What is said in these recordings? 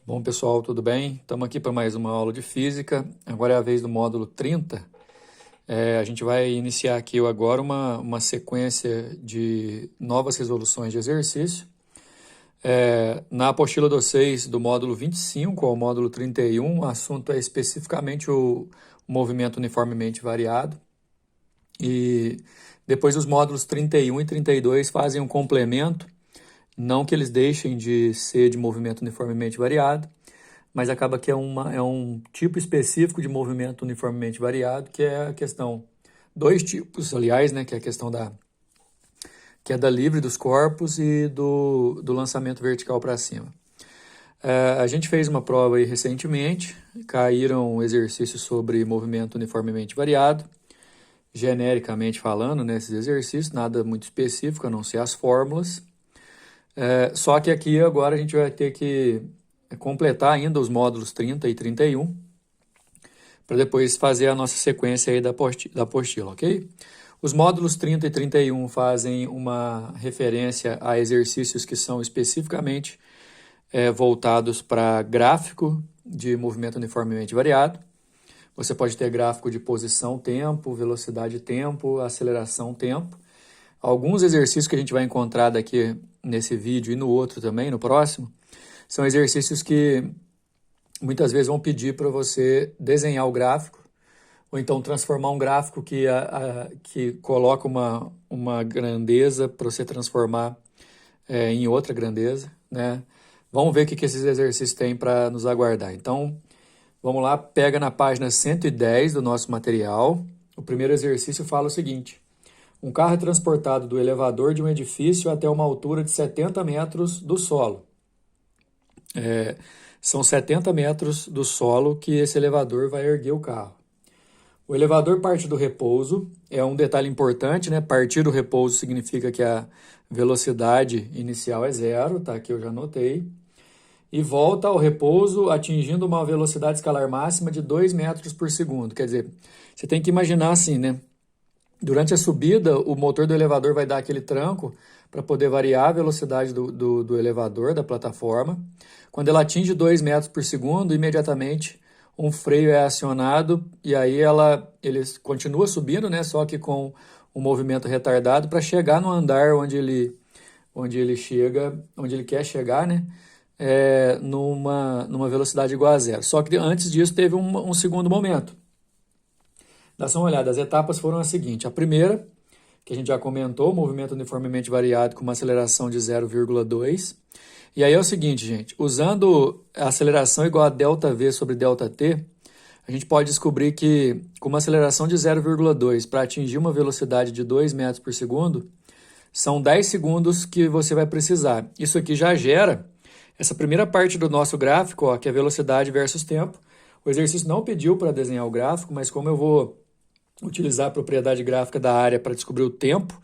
Bom, pessoal, tudo bem? Estamos aqui para mais uma aula de física. Agora é a vez do módulo 30. A gente vai iniciar aqui agora uma sequência de novas resoluções de exercício. Na apostila do 6 do módulo 25 ao módulo 31, o assunto é especificamente o movimento uniformemente variado. E depois os módulos 31 e 32 fazem um complemento, não que eles deixem de ser de movimento uniformemente variado, mas acaba que é um tipo específico de movimento uniformemente variado, que é a questão, dois tipos, aliás, né, que é a questão da queda livre dos corpos e do lançamento vertical para cima. A gente fez uma prova aí recentemente, caíram exercícios sobre movimento uniformemente variado, genericamente falando, nesses exercícios, nada muito específico, a não ser as fórmulas. Só que aqui agora a gente vai ter que completar ainda os módulos 30 e 31, para depois fazer a nossa sequência aí da apostila, ok? Os módulos 30 e 31 fazem uma referência a exercícios que são especificamente voltados para gráfico de movimento uniformemente variado. Você pode ter gráfico de posição, tempo, velocidade, tempo, aceleração, tempo. Alguns exercícios que a gente vai encontrar daqui nesse vídeo e no outro também, no próximo, são exercícios que muitas vezes vão pedir para você desenhar o gráfico, ou então transformar um gráfico que coloca uma grandeza para você transformar em outra grandeza, né? Vamos ver o que esses exercícios têm para nos aguardar. Então, vamos lá, pega na página 110 do nosso material. O primeiro exercício fala o seguinte: um carro é transportado do elevador de um edifício até uma altura de 70 metros do solo. São 70 metros do solo que esse elevador vai erguer o carro. O elevador parte do repouso, é um detalhe importante, né? Partir do repouso significa que a velocidade inicial é zero, tá? Aqui eu já anotei. E volta ao repouso atingindo uma velocidade escalar máxima de 2 metros por segundo. Quer dizer, você tem que imaginar assim, né? Durante a subida, o motor do elevador vai dar aquele tranco para poder variar a velocidade do elevador, da plataforma. Quando ela atinge 2 metros por segundo, imediatamente um freio é acionado e aí ele continua subindo, né? Só que com um movimento retardado para chegar no andar onde ele chega, onde ele quer chegar, né? Numa velocidade igual a zero. Só que antes disso teve um segundo momento. Dá só uma olhada, as etapas foram as seguintes. A primeira, que a gente já comentou, movimento uniformemente variado com uma aceleração de 0,2. E aí é o seguinte, gente, usando a aceleração igual a ΔV sobre ΔT, a gente pode descobrir que com uma aceleração de 0,2 para atingir uma velocidade de 2 metros por segundo, são 10 segundos que você vai precisar. Isso aqui já gera essa primeira parte do nosso gráfico, ó, que é velocidade versus tempo. O exercício não pediu para desenhar o gráfico, mas como eu vou utilizar a propriedade gráfica da área para descobrir o tempo,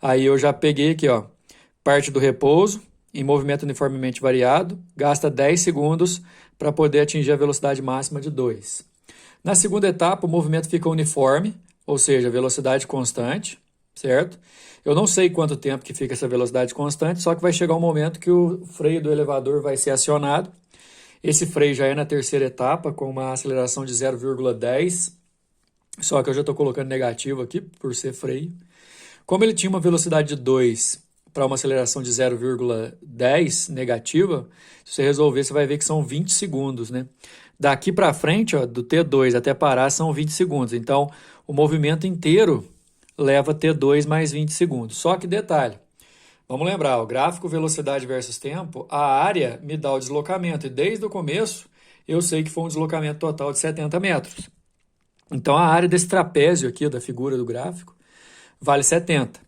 aí eu já peguei aqui, ó, parte do repouso, em movimento uniformemente variado, gasta 10 segundos para poder atingir a velocidade máxima de 2. Na segunda etapa, o movimento fica uniforme, ou seja, velocidade constante, certo? Eu não sei quanto tempo que fica essa velocidade constante, só que vai chegar um momento que o freio do elevador vai ser acionado. Esse freio já é na terceira etapa, com uma aceleração de 0,10, só que eu já estou colocando negativo aqui, por ser freio. Como ele tinha uma velocidade de 2 para uma aceleração de 0,10 negativa, se você resolver, você vai ver que são 20 segundos, né? Daqui para frente, ó, do T2 até parar, são 20 segundos. Então, o movimento inteiro leva T2 mais 20 segundos. Só que detalhe, vamos lembrar, o gráfico velocidade versus tempo, a área me dá o deslocamento. E desde o começo, eu sei que foi um deslocamento total de 70 metros. Então, a área desse trapézio aqui, da figura do gráfico, vale 70.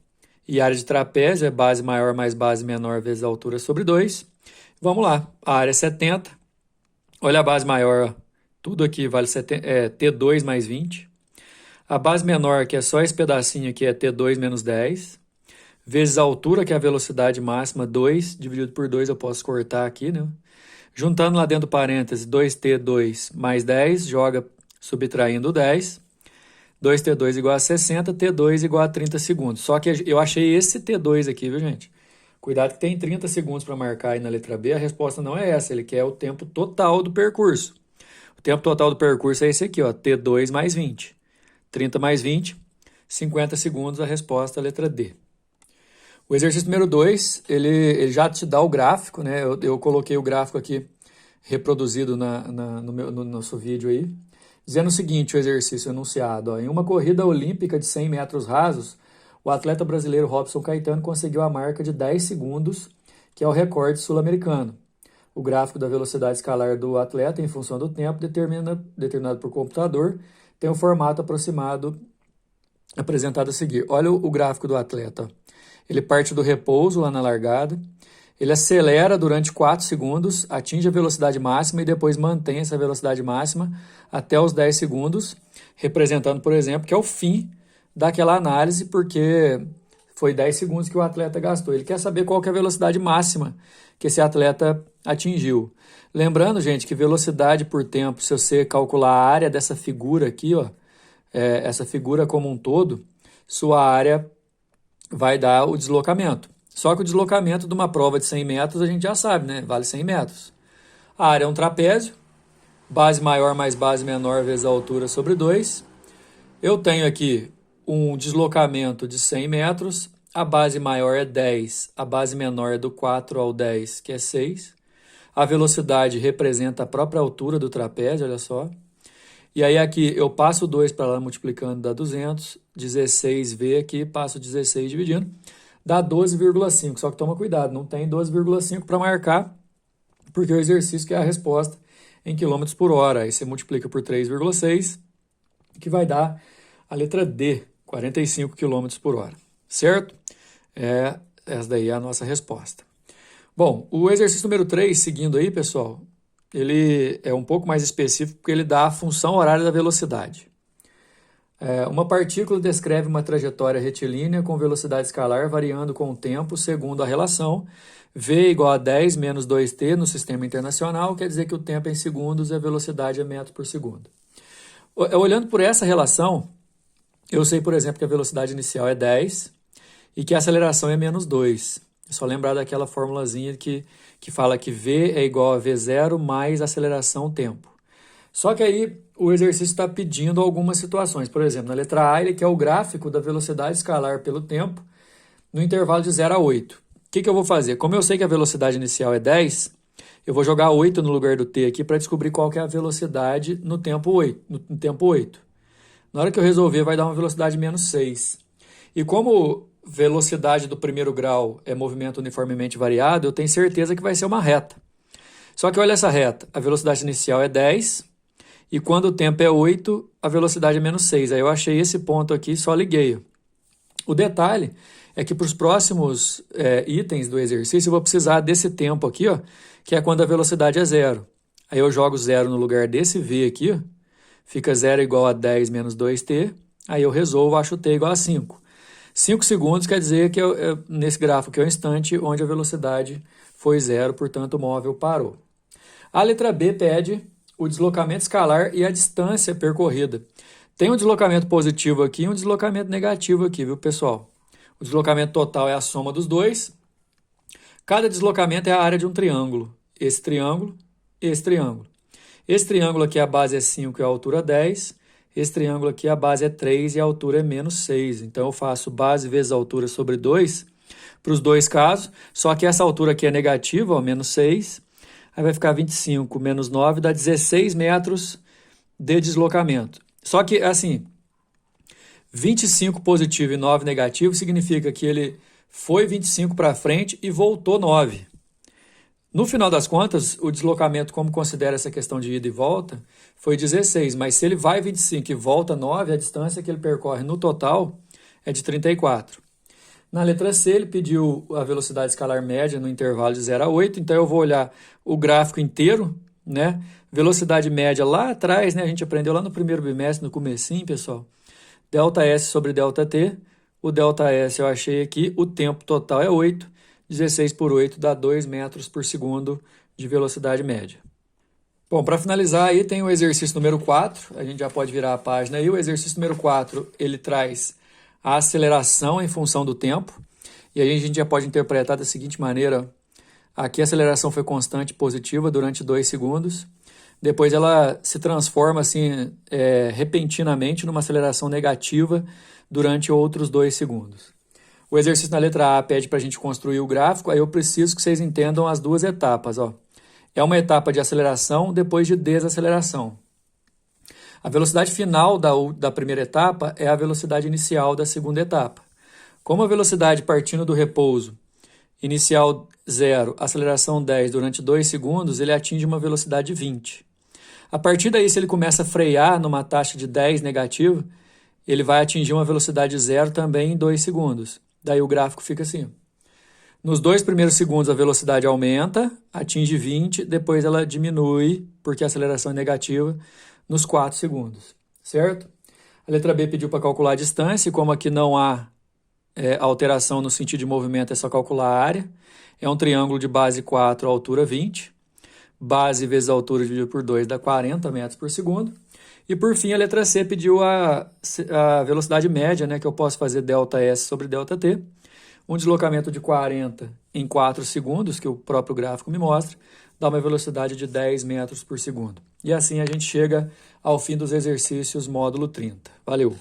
E a área de trapézio é base maior mais base menor vezes a altura sobre 2. Vamos lá, a área é 70. Olha a base maior, tudo aqui vale T2 mais 20. A base menor, que é só esse pedacinho aqui, é T2 menos 10. Vezes a altura, que é a velocidade máxima, 2, dividido por 2, eu posso cortar aqui, né? Juntando lá dentro do parêntese, 2T2 mais 10, joga subtraindo 10. 2T2 igual a 60, T2 igual a 30 segundos. Só que eu achei esse T2 aqui, viu, gente? Cuidado que tem 30 segundos para marcar aí na letra B, a resposta não é essa, ele quer o tempo total do percurso. O tempo total do percurso é esse aqui, ó, T2 mais 20. 30 mais 20, 50 segundos, a resposta é a letra D. O exercício número 2, ele já te dá o gráfico, né? Eu coloquei o gráfico aqui reproduzido no nosso vídeo aí, dizendo o seguinte, o exercício enunciado, ó, em uma corrida olímpica de 100 metros rasos, o atleta brasileiro Robson Caetano conseguiu a marca de 10 segundos, que é o recorde sul-americano. O gráfico da velocidade escalar do atleta, em função do tempo, determinado por computador, tem um formato aproximado apresentado a seguir. Olha o gráfico do atleta. Ele parte do repouso lá na largada, ele acelera durante 4 segundos, atinge a velocidade máxima e depois mantém essa velocidade máxima até os 10 segundos, representando, por exemplo, que é o fim daquela análise, porque foi 10 segundos que o atleta gastou. Ele quer saber qual que é a velocidade máxima que esse atleta atingiu. Lembrando, gente, que velocidade por tempo, se você calcular a área dessa figura aqui, ó, essa figura como um todo, sua área vai dar o deslocamento. Só que o deslocamento de uma prova de 100 metros a gente já sabe, né? Vale 100 metros. A área é um trapézio, base maior mais base menor vezes a altura sobre 2. Eu tenho aqui um deslocamento de 100 metros, a base maior é 10, a base menor é do 4 ao 10, que é 6. A velocidade representa a própria altura do trapézio, olha só. E aí aqui eu passo 2 para lá multiplicando, dá 200, 16V aqui, passo 16 dividindo, dá 12,5, só que toma cuidado, não tem 12,5 para marcar, porque o exercício que é a resposta em quilômetros por hora. Aí você multiplica por 3,6, que vai dar a letra D, 45 km por hora, certo? Essa daí é a nossa resposta. Bom, o exercício número 3, seguindo aí, pessoal, ele é um pouco mais específico porque ele dá a função horária da velocidade. Uma partícula descreve uma trajetória retilínea com velocidade escalar variando com o tempo segundo a relação V igual a 10 menos 2t no sistema internacional, quer dizer que o tempo é em segundos e a velocidade é metro por segundo. Olhando por essa relação, eu sei, por exemplo, que a velocidade inicial é 10 e que a aceleração é menos 2. É só lembrar daquela formulazinha que fala que V é igual a V0 mais aceleração tempo. Só que aí o exercício está pedindo algumas situações. Por exemplo, na letra A, ele quer o gráfico da velocidade escalar pelo tempo no intervalo de 0 a 8. O que eu vou fazer? Como eu sei que a velocidade inicial é 10, eu vou jogar 8 no lugar do t aqui para descobrir qual que é a velocidade no tempo 8. Na hora que eu resolver, vai dar uma velocidade menos 6. E como velocidade do primeiro grau é movimento uniformemente variado, eu tenho certeza que vai ser uma reta. Só que olha essa reta, a velocidade inicial é 10, e quando o tempo é 8, a velocidade é menos 6. Aí eu achei esse ponto aqui e só liguei. O detalhe é que para os próximos itens do exercício eu vou precisar desse tempo aqui, ó, que é quando a velocidade é 0. Aí eu jogo 0 no lugar desse V aqui, ó, fica 0 igual a 10 menos 2t, aí eu resolvo, acho t igual a 5. 5 segundos quer dizer que nesse gráfico que é o instante onde a velocidade foi 0, portanto o móvel parou. A letra B pede o deslocamento escalar e a distância percorrida. Tem um deslocamento positivo aqui e um deslocamento negativo aqui, viu, pessoal? O deslocamento total é a soma dos dois. Cada deslocamento é a área de um triângulo. Esse triângulo, esse triângulo. Esse triângulo aqui, a base é 5 e a altura 10. Esse triângulo aqui, a base é 3 e a altura é menos 6. Então, eu faço base vezes altura sobre 2 para os dois casos. Só que essa altura aqui é negativa, ó, menos 6. Aí vai ficar 25 menos 9, dá 16 metros de deslocamento. Só que, assim, 25 positivo e 9 negativo significa que ele foi 25 para frente e voltou 9. No final das contas, o deslocamento, como considera essa questão de ida e volta, foi 16. Mas se ele vai 25 e volta 9, a distância que ele percorre no total é de 34. Na letra C, ele pediu a velocidade escalar média no intervalo de 0 a 8. Então, eu vou olhar o gráfico inteiro, né? Velocidade média lá atrás, né? A gente aprendeu lá no primeiro bimestre, no comecinho, pessoal. Delta S sobre delta T. O delta S eu achei aqui. O tempo total é 8. 16 por 8 dá 2 metros por segundo de velocidade média. Bom, para finalizar aí tem o exercício número 4. A gente já pode virar a página aí. O exercício número 4, ele traz a aceleração em função do tempo. E aí a gente já pode interpretar da seguinte maneira: aqui a aceleração foi constante positiva durante 2 segundos, depois ela se transforma assim repentinamente numa aceleração negativa durante outros 2 segundos. O exercício na letra A pede para a gente construir o gráfico, aí eu preciso que vocês entendam as duas etapas. Ó. É uma etapa de aceleração depois de desaceleração. A velocidade final da primeira etapa é a velocidade inicial da segunda etapa. Como a velocidade partindo do repouso inicial 0, aceleração 10 durante 2 segundos, ele atinge uma velocidade 20. A partir daí, se ele começa a frear numa taxa de 10 negativa, ele vai atingir uma velocidade 0 também em 2 segundos. Daí o gráfico fica assim. Nos 2 primeiros segundos a velocidade aumenta, atinge 20, depois ela diminui, porque a aceleração é negativa, nos 4 segundos, certo? A letra B pediu para calcular a distância, e como aqui não há alteração no sentido de movimento, é só calcular a área. É um triângulo de base 4, altura 20. Base vezes a altura dividido por 2 dá 40 metros por segundo. E por fim, a letra C pediu a velocidade média, né, que eu posso fazer ΔS sobre ΔT. Um deslocamento de 40 em 4 segundos, que o próprio gráfico me mostra, dá uma velocidade de 10 metros por segundo. E assim a gente chega ao fim dos exercícios módulo 30. Valeu!